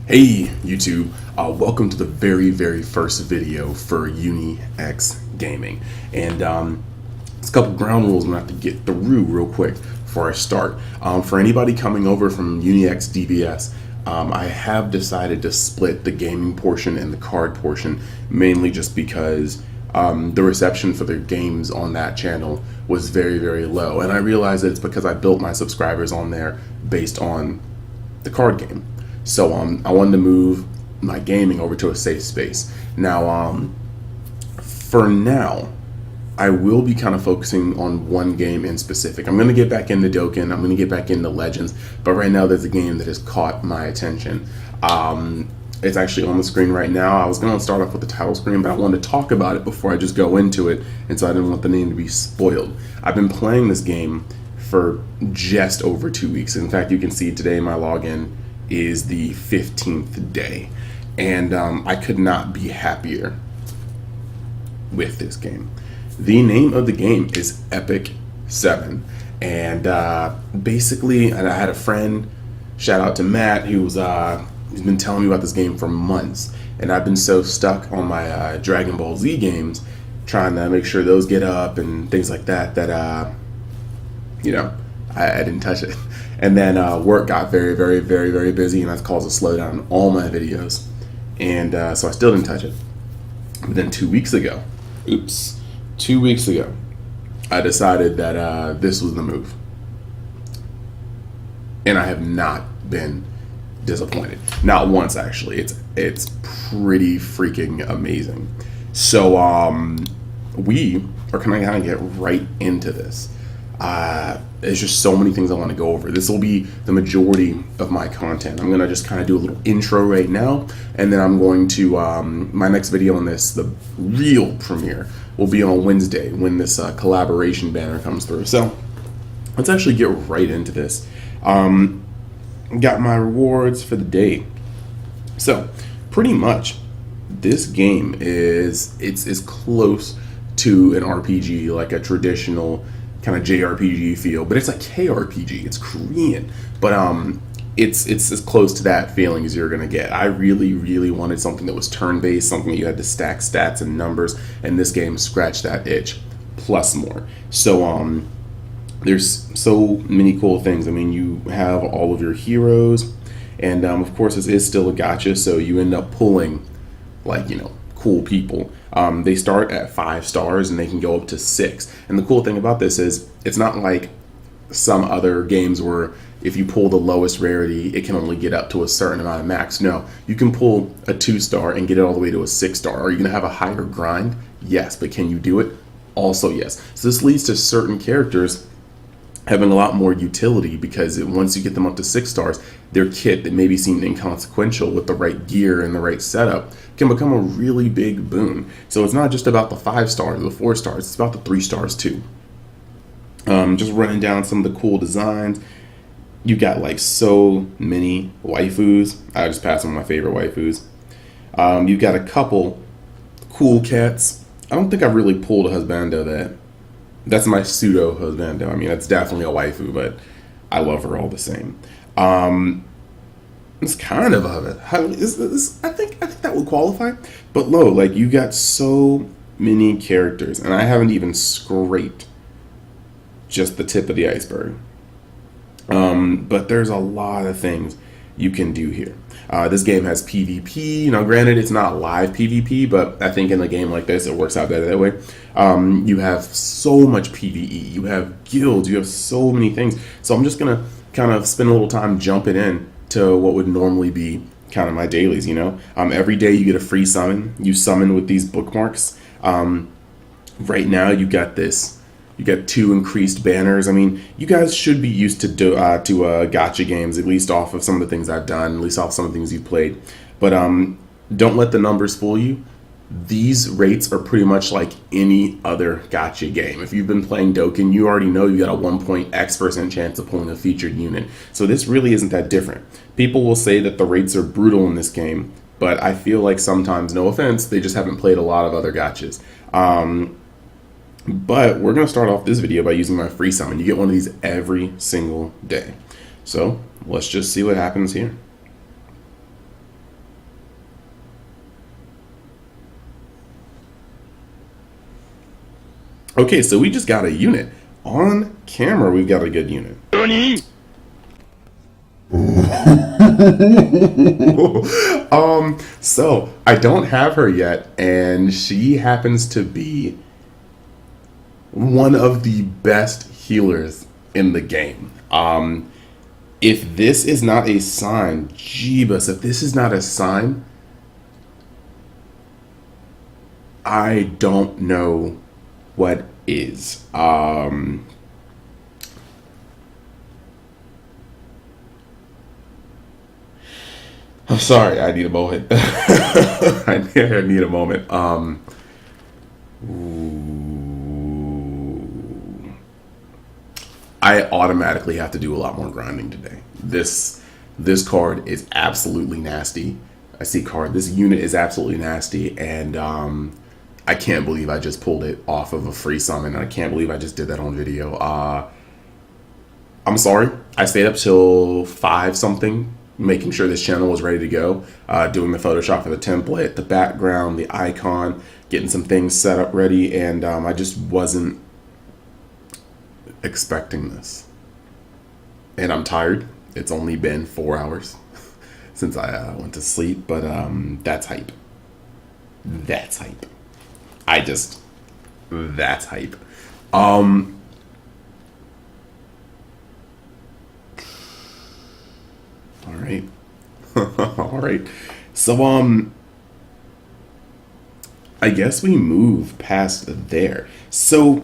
Hey YouTube, welcome to the very first video for UniX Gaming. And it's a couple ground rules I'm gonna have to get through real quick before I start. For anybody coming over from UniX DBS, I have decided to split the gaming portion and the card portion, mainly just because the reception for their games on that channel was very low. And I realize that it's because I built my subscribers on there based on the card game. So I wanted to move my gaming over to a safe space. Now, for now, I will be kind of focusing on one game in specific. I'm going to get back into Dokkan. I'm going to get back into Legends. But right now, there's a game that has caught my attention. It's actually on the screen right now. I was going to start off with the title screen, but I wanted to talk about it before I just go into it. And so I didn't want the name to be spoiled. I've been playing this game for just over 2 weeks. In fact, you can see today my login is the 15th day, and I could not be happier with this game. The name of the game is Epic 7, and basically, I had a friend, shout out to Matt, who's been telling me about this game for months, and I've been so stuck on my Dragon Ball Z games, trying to make sure those get up and things like that, that I didn't touch it. And then work got very busy, and that caused a slowdown in all my videos. And so I still didn't touch it. But then 2 weeks ago, 2 weeks ago, I decided that this was the move. And I have not been disappointed. Not once, actually. It's pretty freaking amazing. So we are going to kind of get right into this. There's just so many things I want to go over. This will be the majority of my content. I'm going to just kind of do a little intro right now, and then I'm going to, my next video on this, the real premiere, will be on Wednesday when this collaboration banner comes through. So let's actually get right into this. Got my rewards for the day. So pretty much this game it's close to an RPG, like a traditional kind of JRPG feel, but it's a KRPG. It's Korean, but it's as close to that feeling as you're gonna get. I really wanted something that was turn-based, something that you had to stack stats and numbers, and this game scratched that itch plus more. So there's so many cool things. I mean, you have all of your heroes, and of course this is still a gacha, so you end up pulling cool people. They start at 5 stars and they can go up to 6. And the cool thing about this is it's not like some other games where if you pull the lowest rarity, it can only get up to a certain amount of max. No, you can pull a 2-star and get it all the way to a 6-star. Are you going to have a higher grind? Yes, but can you do it? Also yes. So this leads to certain characters having a lot more utility, because once you get them up to 6 stars, their kit that maybe seemed inconsequential with the right gear and the right setup can become a really big boon. So it's not just about the 5 stars or the 4 stars, it's about the 3 stars too. Just running down some of the cool designs. You got like so many waifus. I just passed on my favorite waifus. You got a couple cool cats. I don't think I've really pulled a husbando that's my pseudo husbando. I mean, that's definitely a waifu, but I love her all the same. It's kind of I think that would qualify. But like you got so many characters, and I haven't even scraped just the tip of the iceberg. But there's a lot of things you can do here. This game has PvP. Now, granted, it's not live PvP, but I think in a game like this, it works out better that way. You have so much PvE. You have guilds. You have so many things. So I'm just going to kind of spend a little time jumping in to what would normally be kind of my dailies, Every day you get a free summon. You summon with these bookmarks. Right now, you got this. You get 2 increased banners. I mean, you guys should be used to gacha games, at least off of some of the things I've done, at least off some of the things you've played. But don't let the numbers fool you. These rates are pretty much like any other gacha game. If you've been playing Dokkan, you already know you got a 1.x% chance of pulling a featured unit. So this really isn't that different. People will say that the rates are brutal in this game, but I feel like sometimes, no offense, they just haven't played a lot of other gachas. But we're going to start off this video by using my free summon. You get one of these every single day. So let's just see what happens here. Okay, so we just got a unit. On camera, we've got a good unit. So I don't have her yet, and she happens to be one of the best healers in the game. If this is not a sign, Jeebus, if this is not a sign, I don't know what is. I'm sorry, I need a moment. I need a moment. I automatically have to do a lot more grinding today. This card is absolutely nasty. I see card. This unit is absolutely nasty, and I can't believe I just pulled it off of a free summon. I can't believe I just did that on video. I'm sorry. I stayed up till 5 something, making sure this channel was ready to go, doing the Photoshop for the template, the background, the icon, getting some things set up ready, and I just wasn't expecting this. And I'm tired. It's only been 4 hours since I went to sleep, but that's hype. That's hype. That's hype. All right. All right. So, I guess we move past there. So,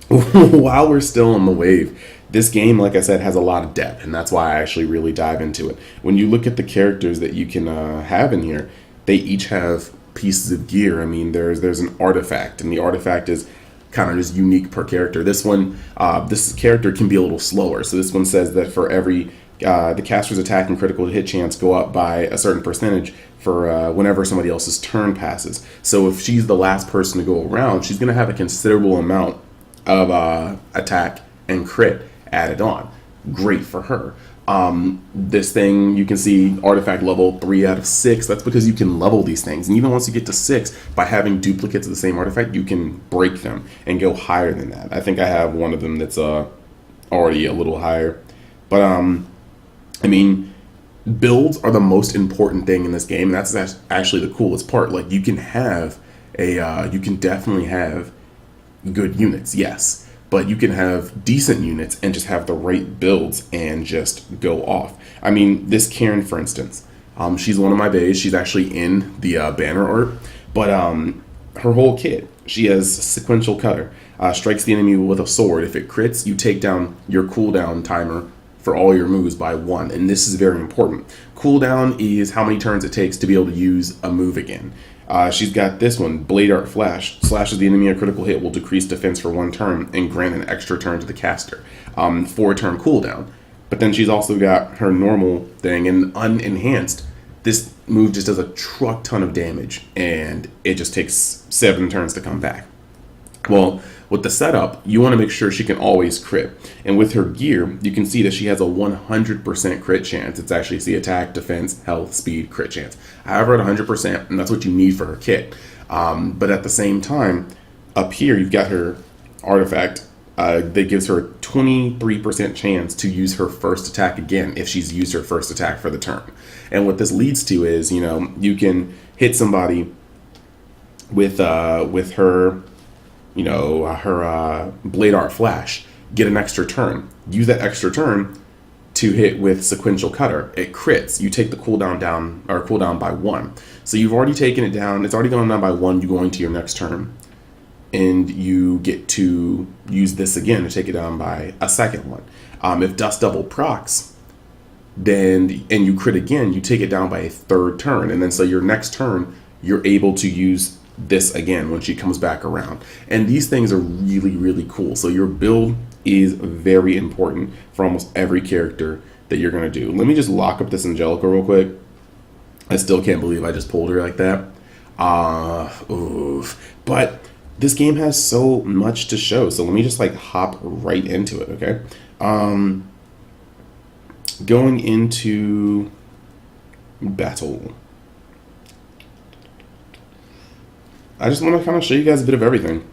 while we're still on the wave, this game, like I said, has a lot of depth, and that's why I actually really dive into it. When you look at the characters that you can have in here, they each have pieces of gear. I mean, there's an artifact, and the artifact is kind of just unique per character. This one, this character can be a little slower. So this one says that for every the caster's attack and critical hit chance go up by a certain percentage for whenever somebody else's turn passes. So if she's the last person to go around, she's going to have a considerable amount of attack and crit added on. Great for her. This thing, you can see artifact level 3 out of 6. That's because you can level these things. And even once you get to 6, by having duplicates of the same artifact, you can break them and go higher than that. I think I have one of them that's already a little higher. But, I mean, builds are the most important thing in this game. And that's actually the coolest part. Like, you can have you can definitely have good units, yes. But you can have decent units and just have the right builds and just go off. I mean, this Karen, for instance, she's one of my bays. She's actually in the banner art. But her whole kit, she has sequential cutter. Strikes the enemy with a sword. If it crits, you take down your cooldown timer for all your moves by 1. And this is very important. Cooldown is how many turns it takes to be able to use a move again. She's got this one, Blade Art Flash. Slashes the enemy a critical hit, will decrease defense for 1 turn and grant an extra turn to the caster. 4-turn cooldown. But then she's also got her normal thing, and unenhanced. This move just does a truck ton of damage, and it just takes 7 turns to come back. Well, with the setup, you want to make sure she can always crit. And with her gear, you can see that she has a 100% crit chance. It's actually the attack, defense, health, speed, crit chance. I have her at 100%, and that's what you need for her kit. But at the same time, up here, you've got her artifact that gives her a 23% chance to use her first attack again if she's used her first attack for the turn. And what this leads to is, you can hit somebody with her her Blade Art Flash, get an extra turn. Use that extra turn to hit with Sequential Cutter. It crits. You take the cooldown by 1. So you've already taken it down. It's already gone down by 1. You go into your next turn, and you get to use this again to take it down by a second one. If Dust Devil procs, and you crit again, you take it down by a 3rd turn, and then so your next turn you're able to use this again when she comes back around. And these things are really, really cool. So your build is very important for almost every character that you're going to do. Let me just lock up this Angelica real quick. I still can't believe I just pulled her like that. Oof. But this game has so much to show. So let me just hop right into it, okay? Going into battle. I just want to kind of show you guys a bit of everything.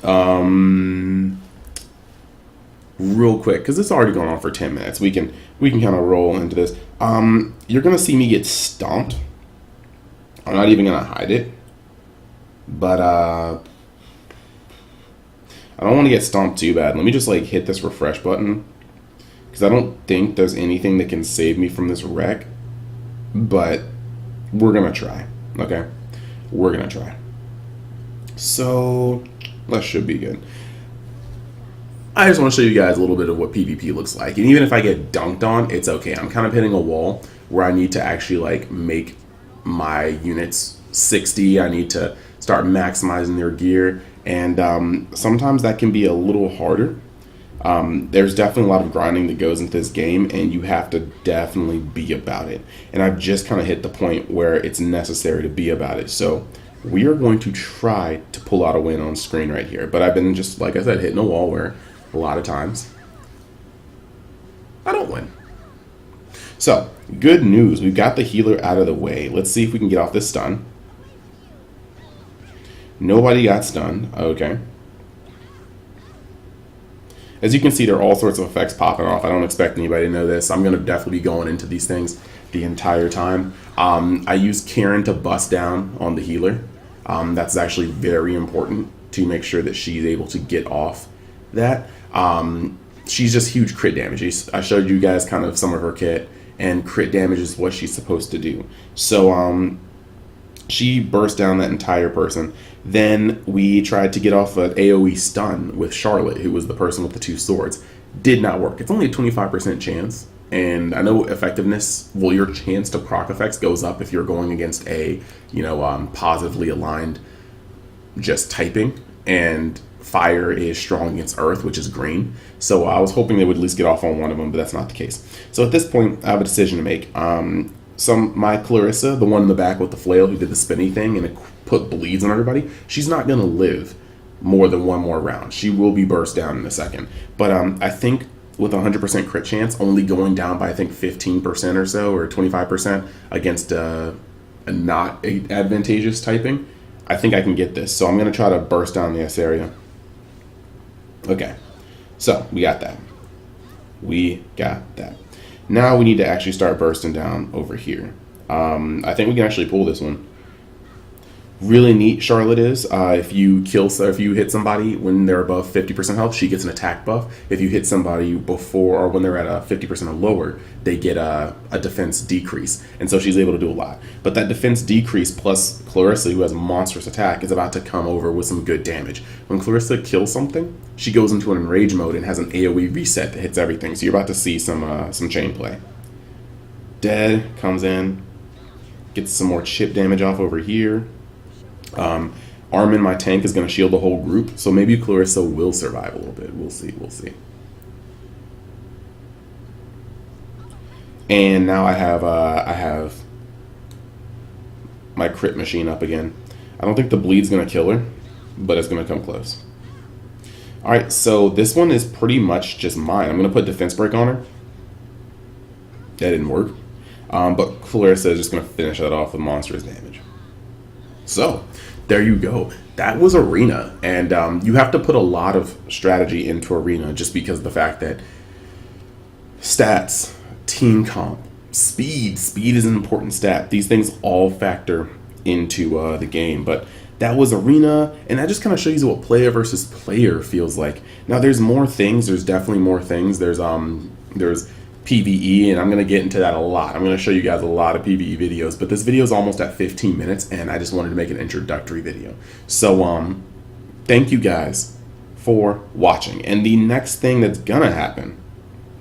Um, Real quick, because it's already going on for 10 minutes. We can kind of roll into this. You're gonna see me get stomped. I'm not even gonna hide it, but I don't want to get stomped too bad. Let me just like hit this refresh button because I don't think there's anything that can save me from this wreck, but we're gonna try. Okay, we're gonna try. So that should be good. I just want to show you guys a little bit of what PvP looks like. And even if I get dunked on, it's okay. I'm kind of hitting a wall where I need to actually like make my units 60. I need to start maximizing their gear. And sometimes that can be a little harder. There's definitely a lot of grinding that goes into this game, and you have to definitely be about it. And I've just kind of hit the point where it's necessary to be about it. So we are going to try to pull out a win on screen right here. But I've been just, like I said, hitting a wall where a lot of times I don't win. So, good news. We've got the healer out of the way. Let's see if we can get off this stun. Nobody got stunned. Okay. As you can see, there are all sorts of effects popping off. I don't expect anybody to know this. I'm going to definitely be going into these things the entire time. I use Karen to bust down on the healer. That's actually very important to make sure that she's able to get off that. She's just huge crit damage. I showed you guys kind of some of her kit, and crit damage is what she's supposed to do. So she burst down that entire person. Then we tried to get off an AoE stun with Charlotte, who was the person with the two swords. Did not work. It's only a 25% chance. And I know effectiveness, well, your chance to proc effects goes up if you're going against a, positively aligned just typing. And fire is strong against earth, which is green. So I was hoping they would at least get off on one of them, but that's not the case. So at this point, I have a decision to make. My Clarissa, the one in the back with the flail who did the spinny thing and it put bleeds on everybody, she's not going to live more than one more round. She will be burst down in a second. But I think with 100% crit chance, only going down by I think 15% or so, or 25% against a not advantageous typing, I think I can get this. So I'm going to try to burst down this area. Okay, so we got that. We got that. Now we need to actually start bursting down over here. I think we can actually pull this one. Really neat Charlotte is. If you hit somebody when they're above 50% health, she gets an attack buff. If you hit somebody before or when they're at a 50% or lower, they get a defense decrease. And so she's able to do a lot. But that defense decrease plus Clarissa, who has a monstrous attack, is about to come over with some good damage. When Clarissa kills something, she goes into an enrage mode and has an AoE reset that hits everything. So you're about to see some chain play. Dead comes in, gets some more chip damage off over here. Armin, my tank, is going to shield the whole group, so maybe Clarissa will survive a little bit. We'll see. And now I have my crit machine up again. I don't think the bleed's going to kill her, but it's going to come close. All right, so this one is pretty much just mine. I'm going to put defense break on her. That didn't work, but Clarissa is just going to finish that off with monstrous damage. So, there you go. That was Arena, and you have to put a lot of strategy into Arena just because of the fact that stats, team comp, speed is an important stat. These things all factor into the game, but that was Arena, and that just kind of shows you what player versus player feels like. Now, there's more things. There's definitely more things. There's PvE, and I'm going to get into that a lot. I'm going to show you guys a lot of PvE videos, but this video is almost at 15 minutes, and I just wanted to make an introductory video. So, thank you guys for watching. And the next thing that's going to happen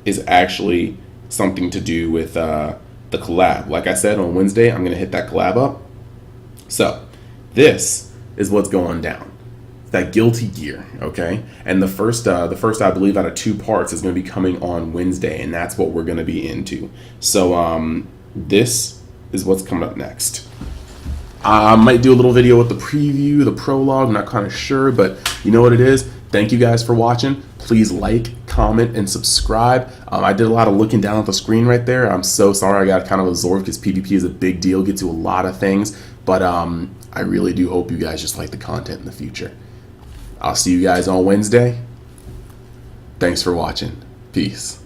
is actually something to do with the collab. Like I said, on Wednesday, I'm going to hit that collab up. So, this is what's going down. That guilty gear, okay? And the first I believe out of 2 parts is going to be coming on Wednesday, and that's what we're going to be into. So this is what's coming up next. I might do a little video with the preview, the prologue, I'm not kind of sure, but you know what it is. Thank you guys for watching. Please like, comment, and subscribe. I did a lot of looking down at the screen right there. I'm so sorry, I got kind of absorbed because PvP is a big deal, gets you a lot of things, but I really do hope you guys just like the content in the future. I'll see you guys on Wednesday. Thanks for watching. Peace.